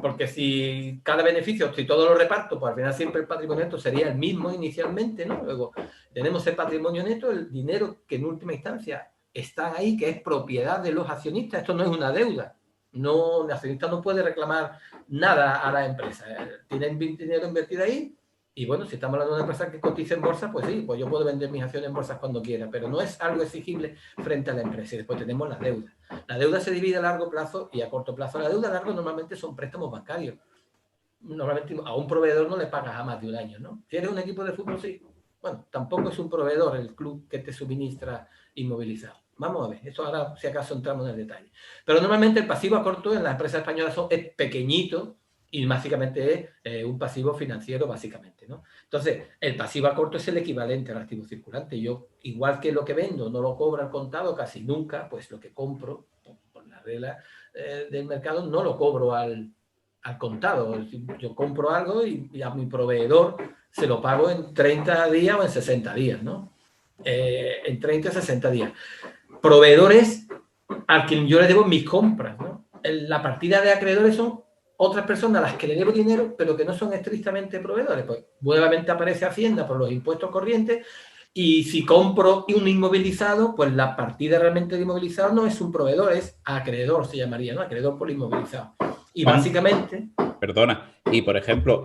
Porque si cada beneficio, si todo lo reparto, pues al final siempre el patrimonio neto sería el mismo inicialmente, ¿no? Luego tenemos el patrimonio neto, el dinero que en última instancia está ahí, que es propiedad de los accionistas. Esto no es una deuda. No, el accionista no puede reclamar nada a la empresa. Tienen dinero invertido ahí. Y bueno, si estamos hablando de una empresa que cotiza en bolsa, pues sí, pues yo puedo vender mis acciones en bolsa cuando quiera, pero no es algo exigible frente a la empresa. Y después tenemos la deuda. La deuda se divide a largo plazo y a corto plazo. La deuda a largo normalmente son préstamos bancarios. Normalmente a un proveedor no le pagas a más de un año, ¿no? Si eres un equipo de fútbol, sí. Bueno, tampoco es un proveedor el club que te suministra inmovilizado. Vamos a ver, eso ahora si acaso entramos en el detalle. Pero normalmente el pasivo a corto en las empresas españolas es pequeñito, y básicamente es un pasivo financiero, básicamente, ¿no? Entonces, el pasivo a corto es el equivalente al activo circulante. Yo, igual que lo que vendo, no lo cobro al contado casi nunca, pues lo que compro, por la regla del mercado, no lo cobro al contado. Yo compro algo y a mi proveedor se lo pago en 30 días o en 60 días, ¿no? En 30 a 60 días. Proveedores a quien yo le debo mis compras, ¿no? La partida de acreedores son otras personas a las que le debo dinero, pero que no son estrictamente proveedores. Pues nuevamente aparece Hacienda por los impuestos corrientes y si compro un inmovilizado, pues la partida realmente de inmovilizado no es un proveedor, es acreedor, se llamaría, ¿no? Acreedor por inmovilizado. Y básicamente... Perdona, y por ejemplo,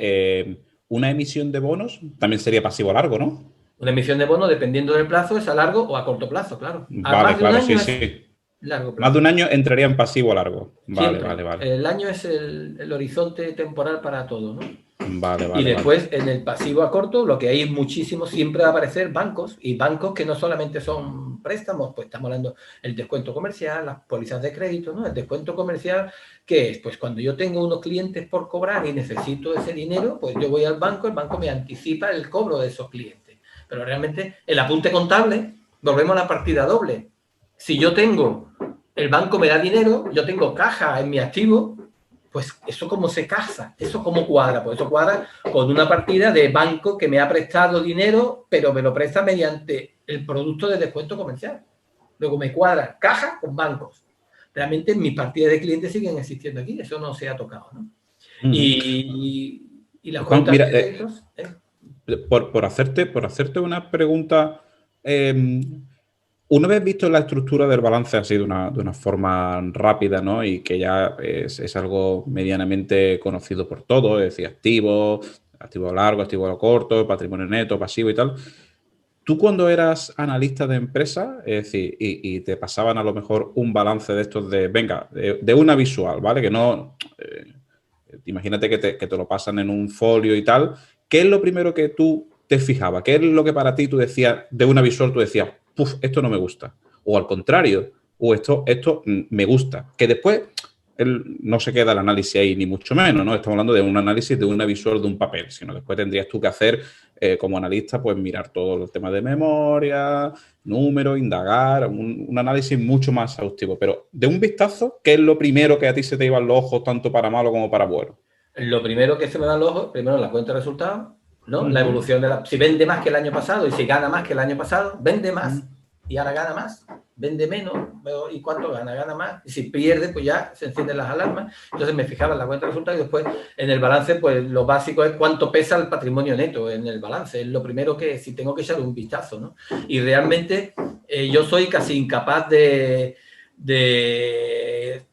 una emisión de bonos también sería pasivo a largo, ¿no? Una emisión de bonos, dependiendo del plazo, es a largo o a corto plazo, claro. Vale, claro, sí, sí. Largo plazo. Más de un año entraría en pasivo a largo. Vale, Siempre. vale. El año es el horizonte temporal para todo, ¿no? Vale. Y después, en el pasivo a corto, lo que hay es muchísimo, siempre va a aparecer bancos, y bancos que no solamente son préstamos, pues estamos hablando del descuento comercial, las pólizas de crédito, ¿no? El descuento comercial, ¿qué es? Pues cuando yo tengo unos clientes por cobrar y necesito ese dinero, pues yo voy al banco, el banco me anticipa el cobro de esos clientes. Pero realmente, el apunte contable, volvemos a la partida doble. Si yo tengo, el banco me da dinero, yo tengo caja en mi activo, pues eso cómo se casa, eso cómo cuadra, pues eso cuadra con una partida de banco que me ha prestado dinero, pero me lo presta mediante el producto de descuento comercial. Luego me cuadra caja con bancos. Realmente mis partidas de clientes siguen existiendo aquí, eso no se ha tocado, ¿no? Y las Juan, cuentas mira, de créditos... por hacerte una pregunta, una vez visto la estructura del balance así de una forma rápida, ¿no? Y que ya es algo medianamente conocido por todos, es decir, activo largo, activo corto, patrimonio neto, pasivo y tal. Tú cuando eras analista de empresa, es decir, y te pasaban a lo mejor un balance de estos de una visual, ¿vale? Que no... imagínate que te lo pasan en un folio y tal. ¿Qué es lo primero que tú te fijabas? ¿Qué es lo que para ti tú decías, de una visual tú decías, puf, esto no me gusta? O al contrario, o esto me gusta. Que después no se queda el análisis ahí, ni mucho menos, ¿no? Estamos hablando de un análisis de una visual de un papel, sino después tendrías tú que hacer, como analista, pues mirar todo el tema de memoria, números, indagar, un análisis mucho más exhaustivo. Pero de un vistazo, ¿qué es lo primero que a ti se te iban los ojos, tanto para malo como para bueno? Lo primero que se me da los ojos, primero la cuenta de resultados, ¿no? La evolución si vende más que el año pasado y si gana más que el año pasado, vende más y ahora gana más, vende menos, ¿y cuánto gana? Gana más. Y si pierde, pues ya se encienden las alarmas. Entonces me fijaba en la cuenta de resultados y después en el balance, pues lo básico es cuánto pesa el patrimonio neto en el balance. Es lo primero que si tengo que echarle un vistazo, ¿no? Y realmente yo soy casi incapaz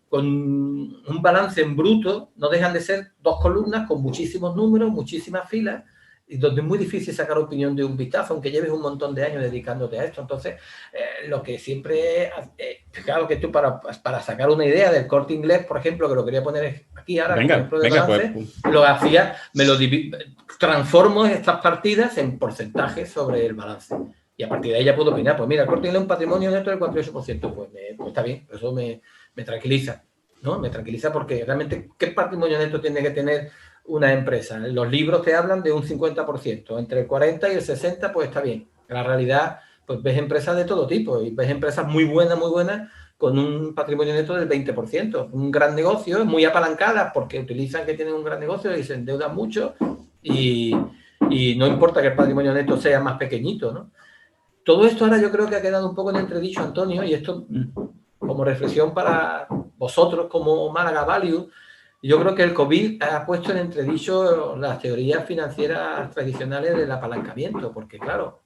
con un balance en bruto, no dejan de ser 2 columnas con muchísimos números, muchísimas filas, y donde es muy difícil sacar opinión de un vistazo, aunque lleves un montón de años dedicándote a esto. Entonces, lo que siempre... claro que tú para sacar una idea del Corte Inglés, por ejemplo, que lo quería poner aquí ahora, venga, por ejemplo, de balance, pues, lo hacía, transformo estas partidas en porcentajes sobre el balance. Y a partir de ahí ya puedo opinar. Pues mira, el Corte Inglés es un patrimonio neto del 48%. Pues está bien, eso me tranquiliza, ¿no? Me tranquiliza porque realmente, ¿qué patrimonio neto tiene que tener una empresa? Los libros te hablan de un 50%, entre el 40 y el 60, pues está bien. En la realidad, pues ves empresas de todo tipo y ves empresas muy buenas, con un patrimonio neto del 20%. Un gran negocio, muy apalancada porque utilizan que tienen un gran negocio y se endeudan mucho y no importa que el patrimonio neto sea más pequeñito, ¿no? Todo esto ahora yo creo que ha quedado un poco en entredicho, Antonio, y esto como reflexión para vosotros como Málaga Value. Yo creo que el COVID ha puesto en entredicho las teorías financieras tradicionales del apalancamiento, porque claro,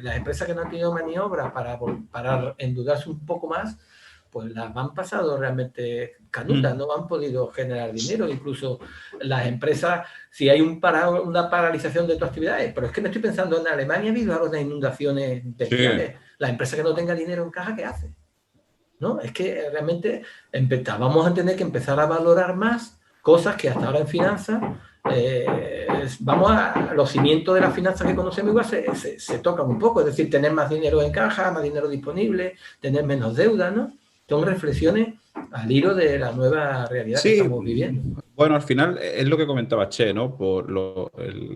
las empresas que no han tenido maniobra para endeudarse un poco más, pues las han pasado realmente canutas, no han podido generar dinero. Incluso las empresas, si hay una paralización de tus actividades, pero es que me estoy pensando en Alemania, ha habido unas inundaciones bestiales. Sí. Las empresas que no tengan dinero en caja, ¿qué hacen? ¿No? Es que realmente vamos a tener que empezar a valorar más cosas que hasta ahora en finanzas, vamos a los cimientos de las finanzas que conocemos igual se tocan un poco, es decir, tener más dinero en caja, más dinero disponible, tener menos deuda, ¿no? Son reflexiones al hilo de la nueva realidad que estamos viviendo. Bueno, al final es lo que comentaba Che, ¿no?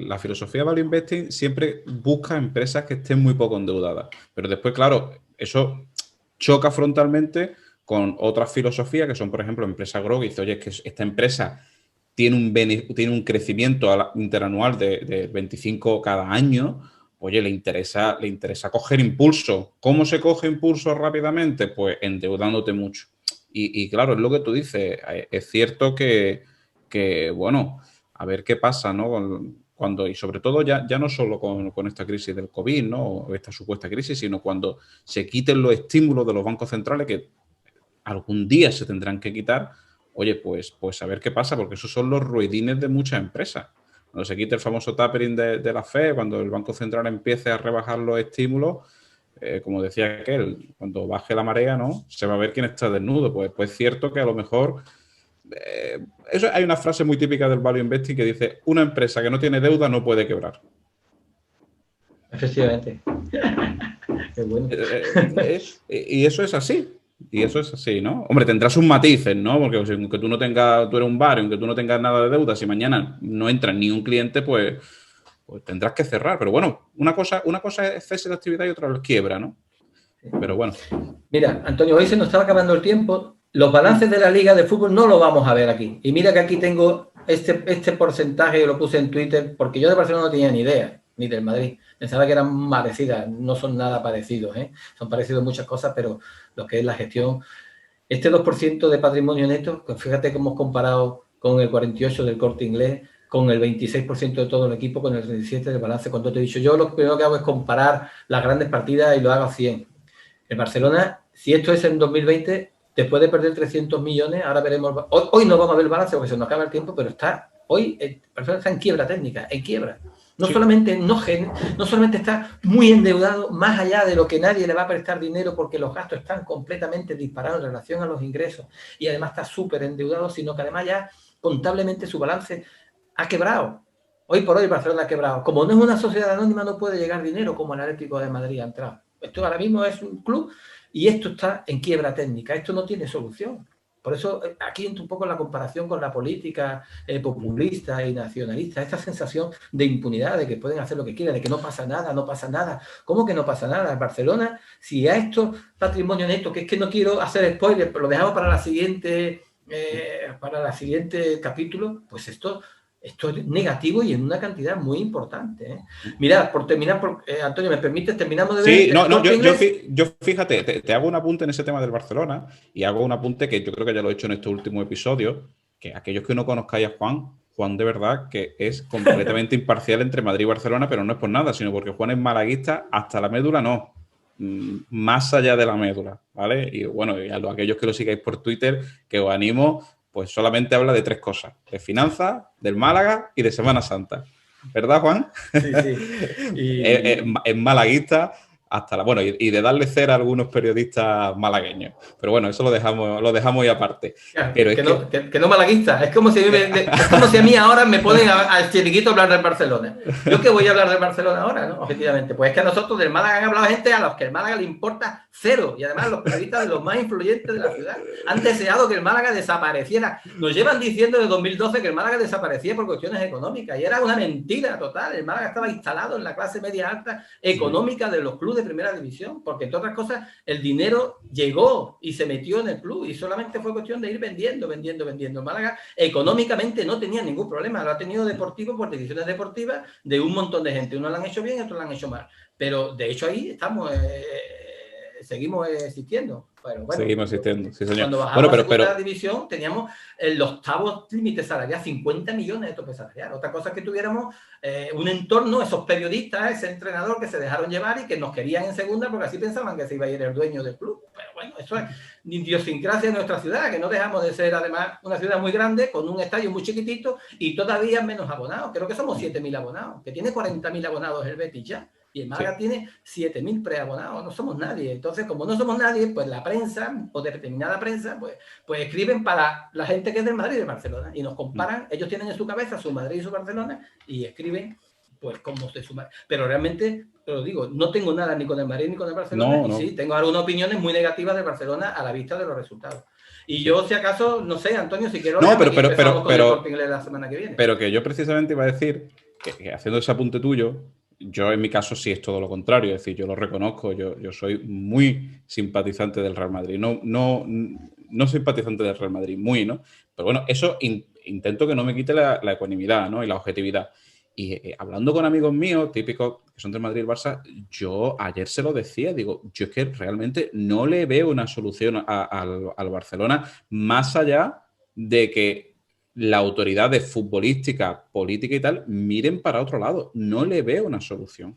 La filosofía de Value Investing siempre busca empresas que estén muy poco endeudadas, pero después, claro, eso choca frontalmente con otras filosofías que son, por ejemplo, empresas growth. Y dice, oye, es que esta empresa tiene un crecimiento interanual de 25 cada año. Oye, le interesa coger impulso. ¿Cómo se coge impulso rápidamente? Pues endeudándote mucho. Y claro, es lo que tú dices. Es cierto que bueno, a ver qué pasa, ¿no? Y sobre todo ya no solo con esta crisis del COVID, ¿no? O esta supuesta crisis, sino cuando se quiten los estímulos de los bancos centrales, que algún día se tendrán que quitar. Oye, pues a ver qué pasa, porque esos son los ruedines de muchas empresas. Cuando se quite el famoso tapering de la Fed, cuando el Banco Central empiece a rebajar los estímulos, como decía aquel, cuando baje la marea, ¿no? Se va a ver quién está desnudo. Pues es cierto que a lo mejor... hay una frase muy típica del Value Investing que dice: una empresa que no tiene deuda no puede quebrar. Efectivamente. Qué bueno. Y eso es así. Y eso es así, ¿no? Hombre, tendrás sus matices, ¿no? Porque aunque tú eres un bar, aunque tú no tengas nada de deuda, si mañana no entra ni un cliente, pues tendrás que cerrar. Pero bueno, una cosa es cese de actividad y otra es quiebra, ¿no? Pero bueno. Mira, Antonio, hoy se nos estaba acabando el tiempo. Los balances de la Liga de Fútbol no los vamos a ver aquí. Y mira que aquí tengo este porcentaje, yo lo puse en Twitter, porque yo de Barcelona no tenía ni idea, ni del Madrid. Pensaba que eran parecidas, no son nada parecidos, ¿eh? Son parecidos muchas cosas, pero lo que es la gestión, este 2% de patrimonio neto, pues fíjate cómo hemos comparado con el 48% del Corte Inglés, con el 26% de todo el equipo, con el 37% del balance. Cuando te he dicho, yo lo primero que hago es comparar las grandes partidas y lo hago a 100. El Barcelona, si esto es en 2020, después de perder 300 millones, ahora veremos, hoy no vamos a ver el balance porque se nos acaba el tiempo, pero hoy el Barcelona está en quiebra técnica, en quiebra. No solamente está muy endeudado, más allá de lo que nadie le va a prestar dinero porque los gastos están completamente disparados en relación a los ingresos y además está súper endeudado, sino que además ya contablemente su balance ha quebrado. Hoy por hoy Barcelona ha quebrado. Como no es una sociedad anónima, no puede llegar dinero como el Atlético de Madrid ha entrado. Esto ahora mismo es un club y esto está en quiebra técnica. Esto no tiene solución. Por eso aquí entra un poco la comparación con la política populista y nacionalista, esta sensación de impunidad, de que pueden hacer lo que quieran, de que no pasa nada, no pasa nada. ¿Cómo que no pasa nada? En Barcelona, si a esto patrimonio neto, que es que no quiero hacer spoilers, pero lo dejamos para la siguiente capítulo, pues esto es negativo y en una cantidad muy importante, ¿eh? Mirad, por terminar, Antonio, ¿me permites? Terminamos de ver. Sí, yo fíjate, te hago un apunte en ese tema del Barcelona y hago un apunte que yo creo que ya lo he hecho en estos últimos episodios, que aquellos que no conozcáis a Juan de verdad que es completamente imparcial entre Madrid y Barcelona, pero no es por nada, sino porque Juan es malaguista hasta la médula, no, más allá de la médula, ¿vale? Y bueno, y a aquellos que lo sigáis por Twitter, que os animo, pues solamente habla de 3 cosas: de finanzas, del Málaga y de Semana Santa. ¿Verdad, Juan? Sí, sí. Es malaguista hasta bueno, y de darle cera a algunos periodistas malagueños. Pero bueno, eso lo dejamos ahí aparte. Claro, pero que no malaguista. Es como si a mí ahora me ponen al chiringuito a hablar del Barcelona. ¿Yo qué voy a hablar del Barcelona ahora, no? Objetivamente. Pues es que a nosotros del Málaga han hablado gente a los que el Málaga le importa cero. Y además los periodistas de los más influyentes de la ciudad han deseado que el Málaga desapareciera. Nos llevan diciendo desde 2012 que el Málaga desaparecía por cuestiones económicas. Y era una mentira total. El Málaga estaba instalado en la clase media alta económica de los clubes de primera división, porque entre otras cosas el dinero llegó y se metió en el club y solamente fue cuestión de ir vendiendo. El Málaga económicamente no tenía ningún problema, lo ha tenido deportivo por decisiones deportivas de un montón de gente. Unos lo han hecho bien, otros lo han hecho mal, pero de hecho ahí estamos, seguimos existiendo. Bueno, seguimos existiendo, sí, señor. Cuando bajamos a la segunda división teníamos el octavo límite salarial, 50 millones de tope salarial. Otra cosa es que tuviéramos un entorno, esos periodistas, ese entrenador que se dejaron llevar y que nos querían en segunda porque así pensaban que se iba a ir el dueño del club. Pero bueno, eso es idiosincrasia de nuestra ciudad, que no dejamos de ser además una ciudad muy grande, con un estadio muy chiquitito y todavía menos abonados. Creo que somos 7.000 abonados, que tiene 40.000 abonados el Betis ya. Y el Málaga tiene 7.000 preabonados, no somos nadie. Entonces, como no somos nadie, pues la prensa, o determinada prensa, pues escriben para la gente que es del Madrid y de Barcelona. Y nos comparan, ellos tienen en su cabeza su Madrid y su Barcelona, y escriben pues como se suma. Pero realmente, te lo digo, no tengo nada ni con el Madrid ni con el Barcelona. No. Sí, tengo algunas opiniones muy negativas del Barcelona a la vista de los resultados. Y yo, si acaso, no sé, Antonio, si quiero... No, pero la semana que viene. Pero que yo precisamente iba a decir que haciendo ese apunte tuyo, yo en mi caso sí es todo lo contrario, es decir, yo lo reconozco, yo soy muy simpatizante del Real Madrid, no simpatizante del Real Madrid, ¿no? Pero bueno, eso intento que no me quite la ecuanimidad, ¿no? Y la objetividad. Y hablando con amigos míos, típicos que son del Madrid y el Barça, yo ayer se lo decía, digo, yo es que realmente no le veo una solución al Barcelona más allá de que la autoridad de futbolística, política y tal, miren para otro lado. No le veo una solución.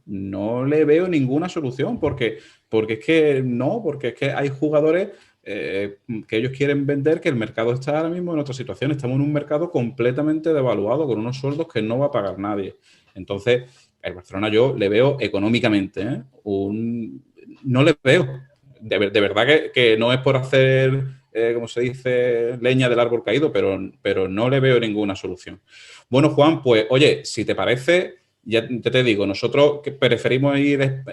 No le veo ninguna solución porque es que hay jugadores que ellos quieren vender, que el mercado está ahora mismo en otra situación. Estamos en un mercado completamente devaluado con unos sueldos que no va a pagar nadie. Entonces, el Barcelona yo le veo económicamente, no le veo. De verdad que no es por hacer... como se dice, leña del árbol caído, pero no le veo ninguna solución. Bueno, Juan, pues, oye, si te parece, ya te digo, nosotros que preferimos ir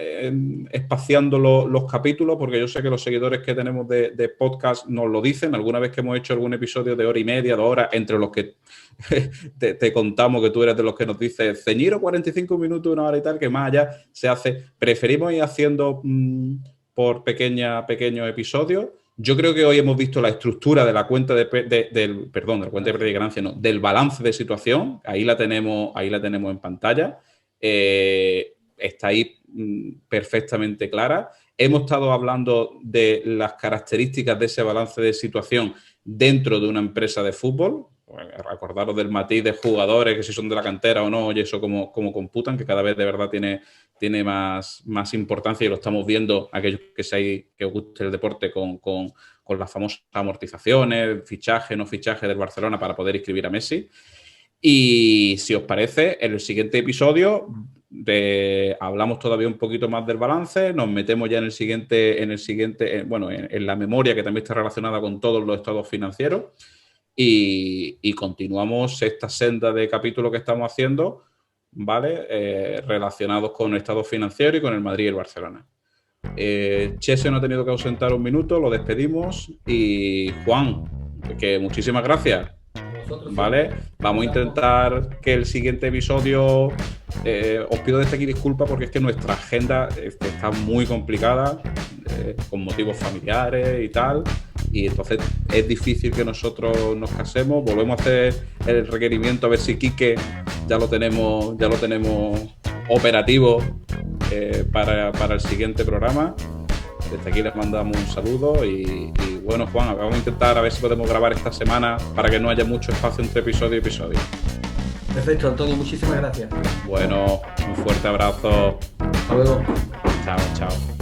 espaciando los capítulos, porque yo sé que los seguidores que tenemos de podcast nos lo dicen. Alguna vez que hemos hecho algún episodio de hora y media, 2 horas, entre los que te contamos que tú eres de los que nos dices ceñir 45 minutos, 1 hora y tal, que más allá se hace. Preferimos ir haciendo por pequeños episodios. Yo creo que hoy hemos visto la estructura de la cuenta de la cuenta de pérdida y ganancia, no, del balance de situación. Ahí la tenemos en pantalla. está ahí perfectamente clara. Hemos estado hablando de las características de ese balance de situación dentro de una empresa de fútbol. Acordaros del matiz de jugadores, que si son de la cantera o no, y eso cómo computan, que cada vez de verdad tiene más importancia, y lo estamos viendo aquellos que os guste el deporte con las famosas amortizaciones, fichaje, no fichaje del Barcelona para poder inscribir a Messi. Y si os parece, en el siguiente episodio hablamos todavía un poquito más del balance, nos metemos ya en la memoria, que también está relacionada con todos los estados financieros, y continuamos esta senda de capítulos que estamos haciendo, ¿vale? Relacionados con estados financieros y con el Madrid y el Barcelona. Chese no ha tenido que ausentar un minuto, lo despedimos, y Juan, que muchísimas gracias. ¿Vale? Vamos a intentar que el siguiente episodio, os pido desde aquí disculpas porque es que nuestra agenda está muy complicada, con motivos familiares y tal, y entonces es difícil que nosotros nos casemos. Volvemos a hacer el requerimiento a ver si Quique ya lo tenemos operativo para el siguiente programa. Desde aquí les mandamos un saludo y bueno, Juan, vamos a intentar a ver si podemos grabar esta semana para que no haya mucho espacio entre episodio y episodio. Perfecto, Antonio, muchísimas gracias. Bueno, un fuerte abrazo. Hasta luego. Chao, chao.